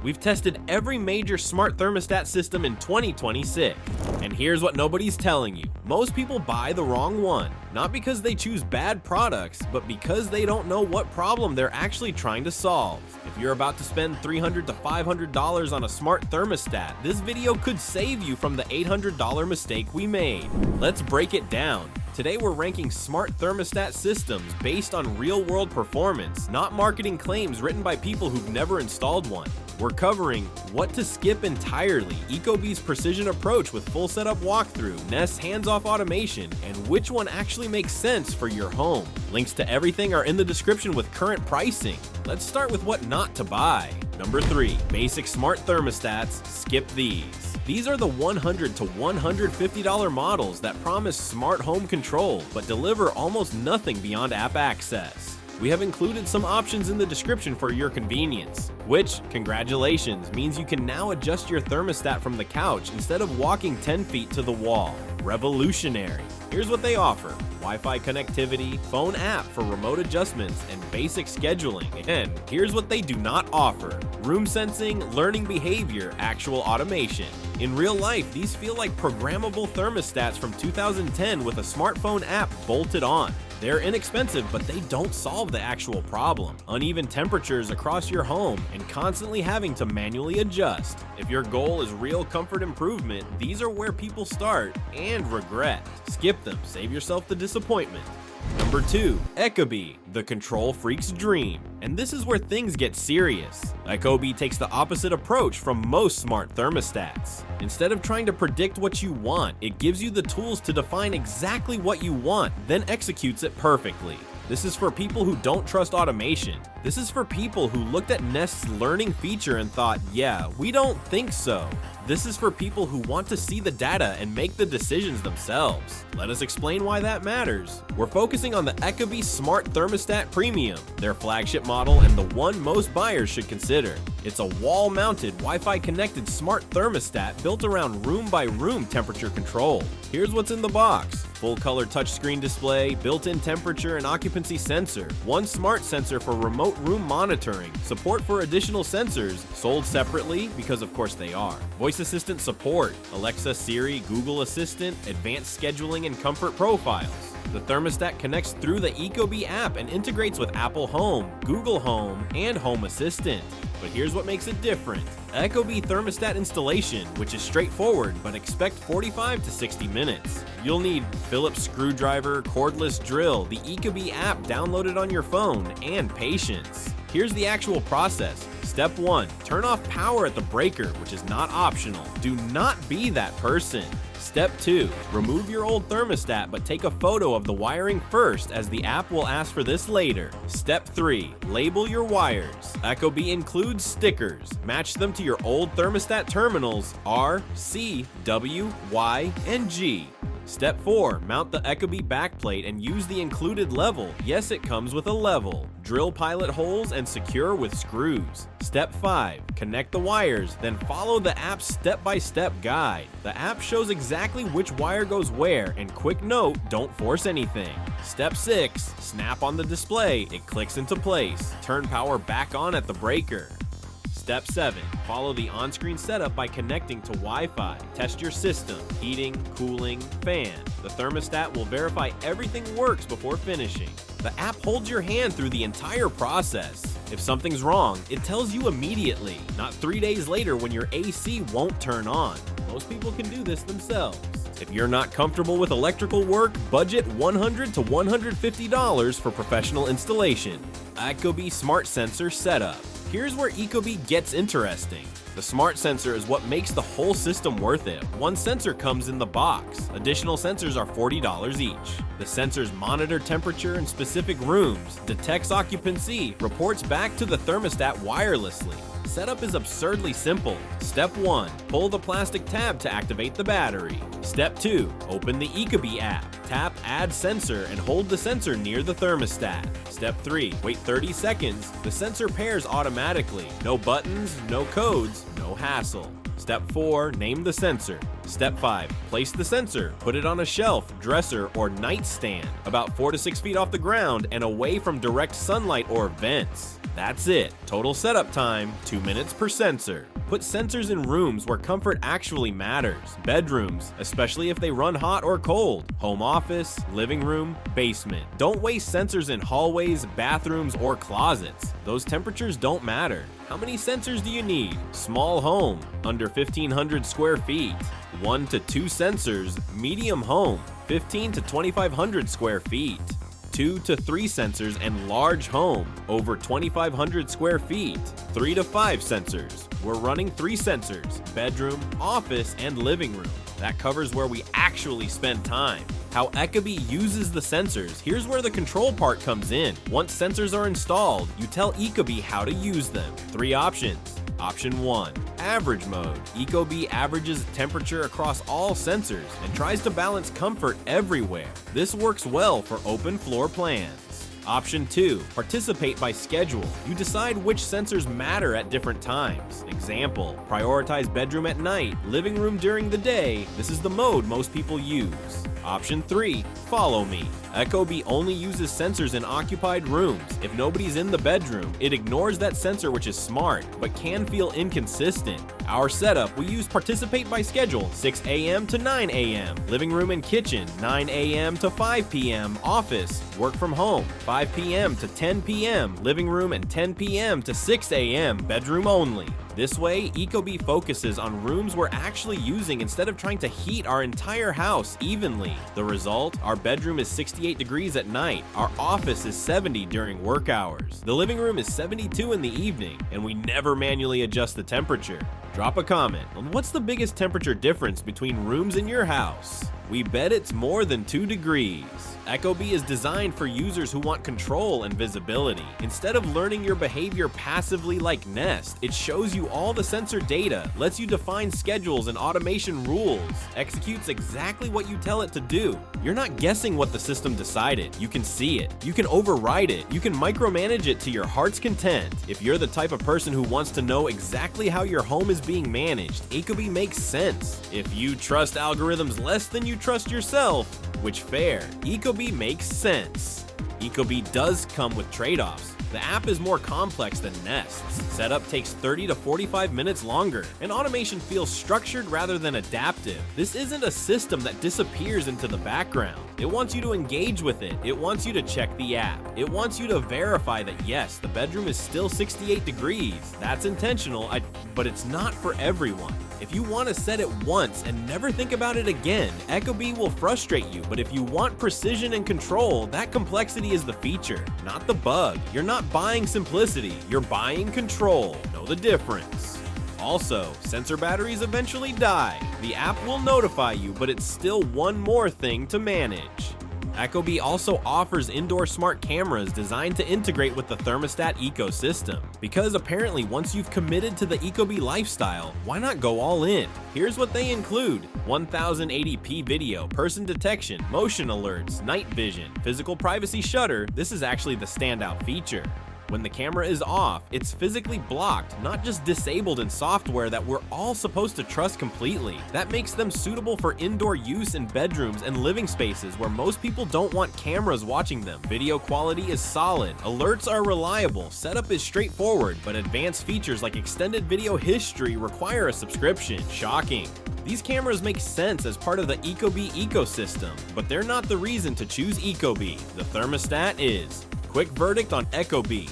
We've tested every major smart thermostat system in 2026. And here's what nobody's telling you. Most people buy the wrong one. Not because they choose bad products, but because they don't know what problem they're actually trying to solve. If you're about to spend $300 to $500 on a smart thermostat, this video could save you from the $800 mistake we made. Let's break it down. Today we're ranking smart thermostat systems based on real-world performance, not marketing claims written by people who've never installed one. We're covering what to skip entirely, Ecobee's precision approach with full setup walkthrough, Nest's hands-off automation, and which one actually makes sense for your home. Links to everything are in the description with current pricing. Let's start with what not to buy. Number 3, basic smart thermostats, skip these. These are the $100 to $150 models that promise smart home control, but deliver almost nothing beyond app access. We have included some options in the description for your convenience, which, congratulations, means you can now adjust your thermostat from the couch instead of walking 10 feet to the wall. Revolutionary. Here's what they offer: Wi-Fi connectivity, phone app for remote adjustments, and basic scheduling. And here's what they do not offer: room sensing, learning behavior, actual automation. In real life, these feel like programmable thermostats from 2010 with a smartphone app bolted on. They're inexpensive, but they don't solve the actual problem: uneven temperatures across your home and constantly having to manually adjust. If your goal is real comfort improvement, these are where people start and regret. Skip them, save yourself the disappointment. Number 2, Ecobee, the control freak's dream. And this is where things get serious. Ecobee takes the opposite approach from most smart thermostats. Instead of trying to predict what you want, it gives you the tools to define exactly what you want, then executes it perfectly. This is for people who don't trust automation. This is for people who looked at Nest's learning feature and thought, yeah, we don't think so. This is for people who want to see the data and make the decisions themselves. Let us explain why that matters. We're focusing on the Ecobee Smart Thermostat Premium, their flagship model and the one most buyers should consider. It's a wall-mounted, Wi-Fi connected smart thermostat built around room-by-room temperature control. Here's what's in the box: full-color touchscreen display, built-in temperature and occupancy sensor, one smart sensor for remote room monitoring, support for additional sensors, sold separately because of course they are, voice assistant support, Alexa, Siri, Google Assistant, advanced scheduling and comfort profiles. The thermostat connects through the Ecobee app and integrates with Apple Home, Google Home, and Home Assistant. But here's what makes it different: Ecobee thermostat installation, which is straightforward, but expect 45 to 60 minutes. You'll need Phillips screwdriver, cordless drill, the Ecobee app downloaded on your phone, and patience. Here's the actual process. Step 1, turn off power at the breaker, which is not optional. Do not be that person. Step 2, remove your old thermostat but take a photo of the wiring first, as the app will ask for this later. Step 3, label your wires. Ecobee includes stickers. Match them to your old thermostat terminals R, C, W, Y, and G. Step 4, mount the Ecobee backplate and use the included level. Yes, it comes with a level. Drill pilot holes and secure with screws. Step 5, connect the wires, then follow the app's step-by-step guide. The app shows exactly which wire goes where, and quick note, don't force anything. Step 6, snap on the display, it clicks into place. Turn power back on at the breaker. Step 7, follow the on-screen setup by connecting to Wi-Fi. Test your system, heating, cooling, fan. The thermostat will verify everything works before finishing. The app holds your hand through the entire process. If something's wrong, it tells you immediately, not 3 days later when your AC won't turn on. Most people can do this themselves. If you're not comfortable with electrical work, budget $100 to $150 for professional installation. Ecobee Smart Sensor Setup. Here's where Ecobee gets interesting. The smart sensor is what makes the whole system worth it. One sensor comes in the box. Additional sensors are $40 each. The sensors monitor temperature in specific rooms, detects occupancy, reports back to the thermostat wirelessly. Setup is absurdly simple. Step 1, pull the plastic tab to activate the battery. Step 2, open the Ecobee app. Tap Add Sensor and hold the sensor near the thermostat. Step 3, wait 30 seconds. The sensor pairs automatically. No buttons, no codes, no hassle. Step 4, name the sensor. Step 5. Place the sensor. Put it on a shelf, dresser, or nightstand, about 4 to 6 feet off the ground and away from direct sunlight or vents. That's it. Total setup time, 2 minutes per sensor. Put sensors in rooms where comfort actually matters. Bedrooms, especially if they run hot or cold. Home office, living room, basement. Don't waste sensors in hallways, bathrooms, or closets. Those temperatures don't matter. How many sensors do you need? Small home, under 1,500 square feet. 1 to 2 sensors. Medium home, 15 to 2,500 square feet. 2 to 3 sensors, and large home, over 2,500 square feet. 3 to 5 sensors. We're running 3 sensors, bedroom, office, and living room. That covers where we actually spend time. How Ecobee uses the sensors, here's where the control part comes in. Once sensors are installed, you tell Ecobee how to use them. 3 options. Option 1. Average mode. Ecobee averages temperature across all sensors and tries to balance comfort everywhere. This works well for open floor plans. Option 2. Participate by schedule. You decide which sensors matter at different times. Example, prioritize bedroom at night, living room during the day. This is the mode most people use. Option 3. Follow me. Ecobee only uses sensors in occupied rooms. If nobody's in the bedroom, it ignores that sensor, which is smart, but can feel inconsistent. Our setup, we use participate by schedule, 6 a.m. to 9 a.m. Living room and kitchen, 9 a.m. to 5 p.m. Office, work from home, 5 p.m. to 10 p.m. Living room and 10 p.m. to 6 a.m. Bedroom only. This way, Ecobee focuses on rooms we're actually using instead of trying to heat our entire house evenly. The result? Our bedroom is 68 degrees at night. Our office is 70 during work hours. The living room is 72 in the evening, and we never manually adjust the temperature. Drop a comment on what's the biggest temperature difference between rooms in your house. We bet it's more than 2 degrees. Ecobee is designed for users who want control and visibility. Instead of learning your behavior passively like Nest, it shows you all the sensor data, lets you define schedules and automation rules, executes exactly what you tell it to do. You're not guessing what the system decided. You can see it. You can override it. You can micromanage it to your heart's content. If you're the type of person who wants to know exactly how your home is being managed, Ecobee makes sense. If you trust algorithms less than you trust yourself, which fair, Ecobee makes sense. Ecobee does come with trade-offs. The app is more complex than Nest's. Setup takes 30 to 45 minutes longer, and automation feels structured rather than adaptive. This isn't a system that disappears into the background. It wants you to engage with it. It wants you to check the app. It wants you to verify that yes, the bedroom is still 68 degrees. That's intentional, but it's not for everyone. If you want to set it once and never think about it again, Ecobee will frustrate you, but if you want precision and control, that complexity is the feature, not the bug. You're not buying simplicity, you're buying control. Know the difference. Also, sensor batteries eventually die. The app will notify you, but it's still one more thing to manage. Ecobee also offers indoor smart cameras designed to integrate with the thermostat ecosystem. Because apparently once you've committed to the Ecobee lifestyle, why not go all in? Here's what they include: 1080p video, person detection, motion alerts, night vision, physical privacy shutter. This is actually the standout feature. When the camera is off, it's physically blocked, not just disabled in software that we're all supposed to trust completely. That makes them suitable for indoor use in bedrooms and living spaces where most people don't want cameras watching them. Video quality is solid, alerts are reliable, setup is straightforward, but advanced features like extended video history require a subscription. Shocking. These cameras make sense as part of the Ecobee ecosystem, but they're not the reason to choose Ecobee. The thermostat is. Quick verdict on Ecobee.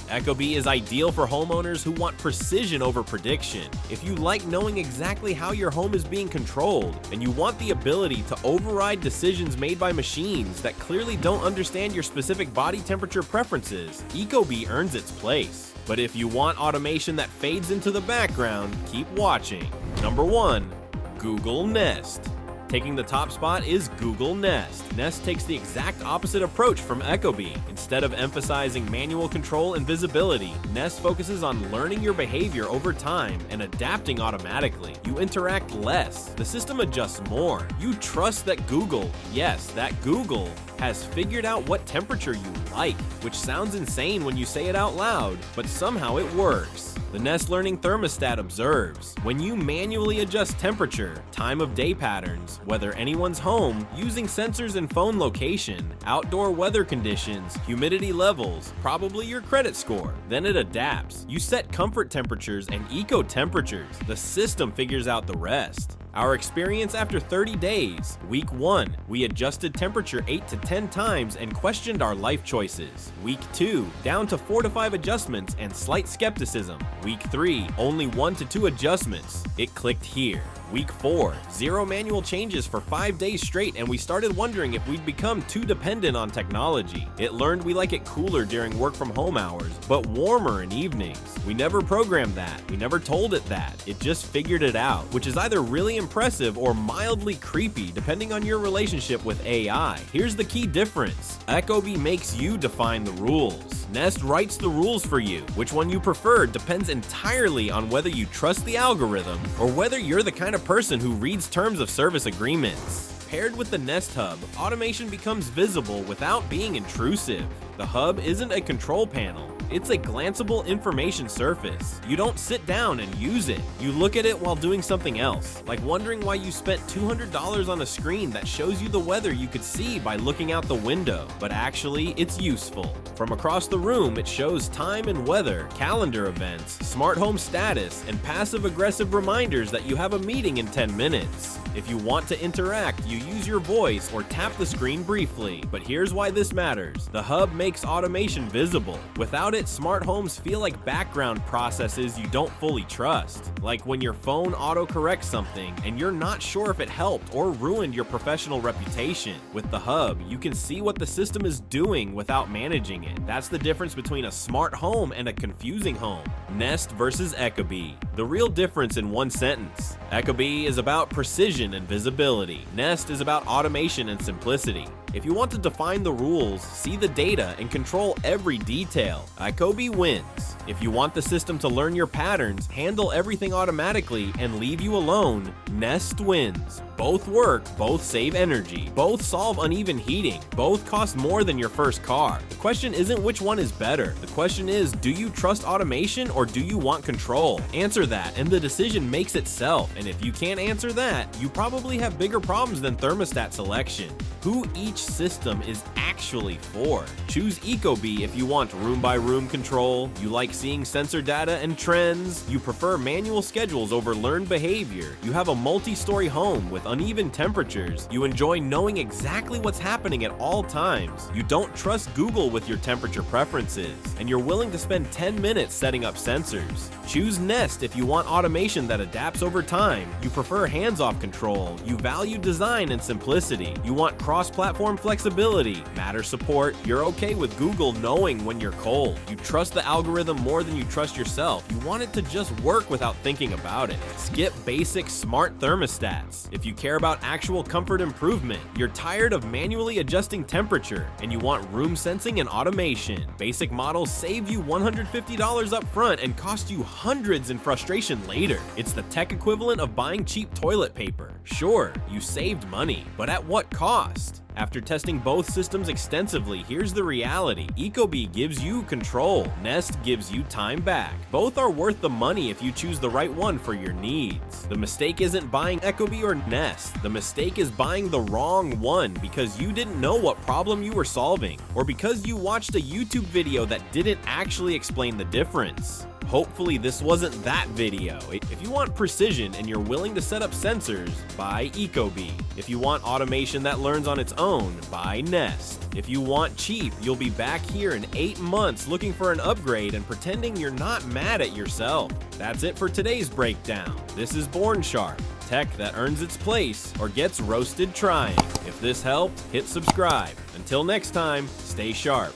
Ecobee is ideal for homeowners who want precision over prediction. If you like knowing exactly how your home is being controlled, and you want the ability to override decisions made by machines that clearly don't understand your specific body temperature preferences, Ecobee earns its place. But if you want automation that fades into the background, keep watching. Number 1. Google Nest. Taking the top spot is Google Nest. Nest takes the exact opposite approach from Ecobee. Instead of emphasizing manual control and visibility, Nest focuses on learning your behavior over time and adapting automatically. You interact less. The system adjusts more. You trust that Google, yes, that Google, has figured out what temperature you like, which sounds insane when you say it out loud, but somehow it works. The Nest Learning Thermostat observes when you manually adjust temperature, time of day patterns, whether anyone's home, using sensors and phone location, outdoor weather conditions, humidity levels, probably your credit score. Then it adapts. You set comfort temperatures and eco temperatures. The system figures out the rest. Our experience after 30 days. Week 1, we adjusted temperature 8 to 10 times and questioned our life choices. Week 2, down to 4 to 5 adjustments and slight skepticism. Week 3, only 1 to 2 adjustments. It clicked here. Week 4, 0 manual changes for 5 days straight, and we started wondering if we'd become too dependent on technology. It learned we like it cooler during work from home hours, but warmer in evenings. We never programmed that. We never told it that. It just figured it out, which is either really impressive or mildly creepy depending on your relationship with AI. Here's the key difference. Ecobee makes you define the rules. Nest writes the rules for you. Which one you prefer depends entirely on whether you trust the algorithm or whether you're the kind of person who reads terms of service agreements. Paired with the Nest Hub, automation becomes visible without being intrusive. The hub isn't a control panel. It's a glanceable information surface. You don't sit down and use it. You look at it while doing something else, like wondering why you spent $200 on a screen that shows you the weather you could see by looking out the window. But actually, it's useful. From across the room, it shows time and weather, calendar events, smart home status, and passive-aggressive reminders that you have a meeting in 10 minutes. If you want to interact, you use your voice or tap the screen briefly. But here's why this matters. The hub makes automation visible. Without it, smart homes feel like background processes you don't fully trust. Like when your phone autocorrects something and you're not sure if it helped or ruined your professional reputation. With the hub, you can see what the system is doing without managing it. That's the difference between a smart home and a confusing home. Nest versus Ecobee. The real difference in one sentence. Ecobee is about precision and visibility. Nest is about automation and simplicity. If you want to define the rules, see the data, and control every detail, Ecobee wins. If you want the system to learn your patterns, handle everything automatically, and leave you alone, Nest wins. Both work, both save energy, both solve uneven heating, both cost more than your first car. The question isn't which one is better. The question is, do you trust automation or do you want control? Answer that, and the decision makes itself. And if you can't answer that, you probably have bigger problems than thermostat selection. Who each system is actually for. Choose Ecobee if you want room-by-room control, you like seeing sensor data and trends, you prefer manual schedules over learned behavior, you have a multi-story home with uneven temperatures, you enjoy knowing exactly what's happening at all times, you don't trust Google with your temperature preferences, and you're willing to spend 10 minutes setting up sensors. Choose Nest if you want automation that adapts over time, you prefer hands-off control, you value design and simplicity, you want cross-platform flexibility, Matter support, you're okay with Google knowing when you're cold, you trust the algorithm more than you trust yourself, you want it to just work without thinking about it. Skip basic smart thermostats. If you care about actual comfort improvement, you're tired of manually adjusting temperature, and you want room sensing and automation. Basic models save you $150 up front and cost you hundreds in frustration later. It's the tech equivalent of buying cheap toilet paper. Sure, you saved money, but at what cost? After testing both systems extensively, here's the reality. Ecobee gives you control. Nest gives you time back. Both are worth the money if you choose the right one for your needs. The mistake isn't buying Ecobee or Nest. The mistake is buying the wrong one because you didn't know what problem you were solving, or because you watched a YouTube video that didn't actually explain the difference. Hopefully this wasn't that video. If you want precision and you're willing to set up sensors, buy Ecobee. If you want automation that learns on its own, buy Nest. If you want cheap, you'll be back here in 8 months looking for an upgrade and pretending you're not mad at yourself. That's it for today's breakdown. This is Born Sharp, tech that earns its place or gets roasted trying. If this helped, hit subscribe. Until next time, stay sharp.